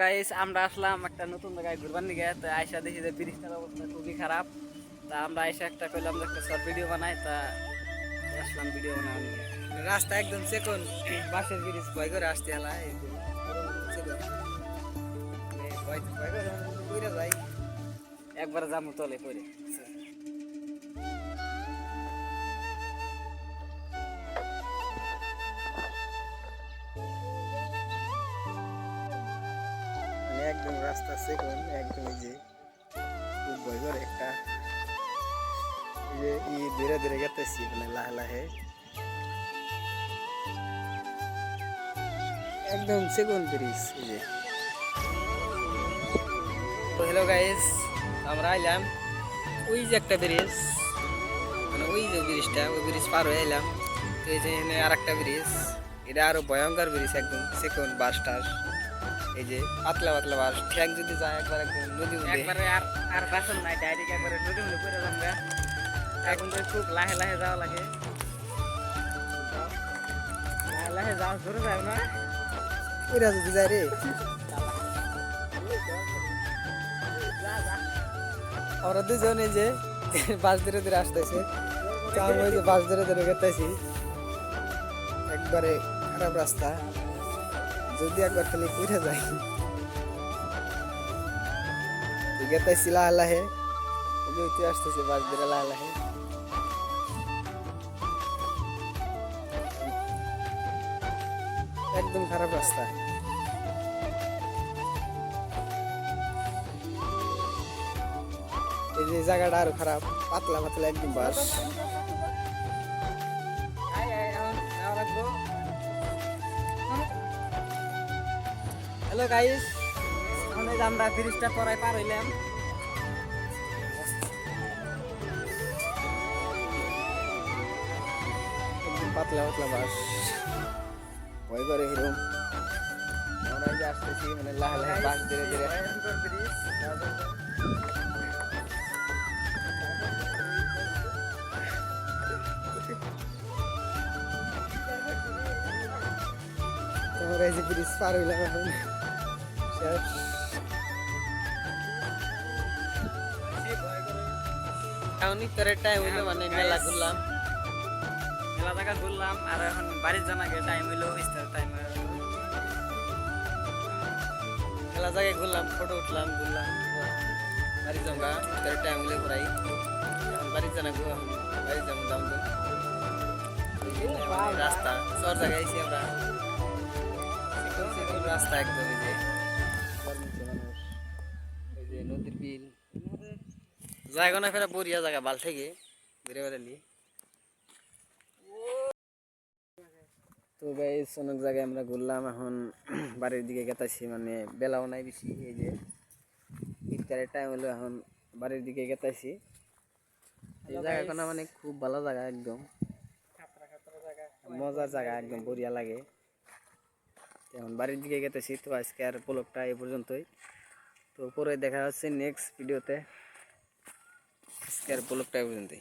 Guys আমরা আসলাম একটা নতুন জায়গায় ঘুরবার নিয়ে, তো আয়সা দেখি যে ব্রিজটার অবস্থা খুবই খারাপ। তা আমরা আয়সা একটা কইলাম যে একটা শর্ট ভিডিও বানাই, তা আসলাম ভিডিও বানানোর নিয়ে। রাস্তা একদম চেকন বাসের ব্রিজ ভয় করে আসতে হলা এই যে চেকন ভয় ভয় করে কইরা যাই একবার যাবো তলে করে। মানে একদম রাস্তা চেকন একদম এই যে খুব ভয় করে একটা এই যে ধীরে ধীরে গেতেছি মানে লাহে লাহে একদম চেকন ব্রিজ এই যে। তো হ্যালো গাইস, আমরা আইলাম ওই যে একটা ব্রিজ, মানে ওই যে ব্রিজটা ওই ব্রিজ পার হয়ে এলাম। তো এই যে এখানে আর একটা ব্রিজ, এটা আরো ভয়ঙ্কর ব্রিজ একদম চেকন বাস টাস এই যে পাতলা পাতলা বাস ট্র্যাক যদি যায় একবার একদম নদী মধ্যে একবারে আর আর বাসন নাই, ডাইরেক্ট একবারে নদী মধ্যে করে যাবো। এখন তো খুব লাহে লাহে যাওয়া লাগে, লাহে লাহে যাওয়া ধরে যাও না। ওইটা যদি যায় রে আমরা দুজনে যে বাস ধীরে ধীরে আসতেছে, তো আমি ওই যে বাস ধীরে ধীরে গেতেছি। একবারে খারাপ রাস্তা, যদি একবার খালি উঠে যায় গেতেছি লাহে লাহে উঠে আসতেছি বাস ধীরে লাহে লাহে। একদম খারাপ রাস্তা। এই যে জায়গাটা আরো খারাপ, পাতলা পাতলা একদম বাস। হ্যালো গাইস, আমরা ব্রিজটা পরাই পার হইলাম। একদম পাতলা পাতলা বাস, ভয় করে এরকম। আমরা এই যে আসতেছি মানে লাহে লাহে বাস ধীরে ধীরে। তোমরা এই যে ব্রিজ পার হইলাম এখন শেষ। এখন ইফতারের টাইম হইলো, মানে মেলা ঘুরলাম, মেলা জায়গা ঘুরলাম, আর এখন বাড়ির জানা গিয়ে টাইম হইলো ইস্তার টাইম। মেলা জায়গায় ঘুরলাম, ফটো উঠলাম, ঘুরলাম, বাড়ি যাবো। ইফতারের টাইম হইলে ঘুরাই, এখন বাড়ি জানা গো, এখন বাড়ি যাবো দাম তো রাস্তা সর জায়গায় আইছি আমরা, রাস্তা একদম এই যে এই যে নদীর বিল জায়গা না ফেরা বড়িয়া জায়গা বাল থেকে ঘুরে বেড়ালি। তো গাইস অনেক জায়গায় আমরা ঘুরলাম, এখন বাড়ির দিকে গেতাছি, মানে বেলাও নাই বেশি, এই যে ইফতারের টাইম হলো, এখন বাড়ির দিকে গেতাছি। এই জায়গাটা মানে খুব ভালো জায়গা, একদম মজার জায়গা, একদম বড়িয়া লাগে। এখন বাড়ির দিকে গেতেছি। তো আজকে আর ব্লগটা এই পর্যন্তই, তো পরে দেখা হচ্ছে নেক্সট ভিডিওতে। আজকে আর ব্লগটা এই পর্যন্তই।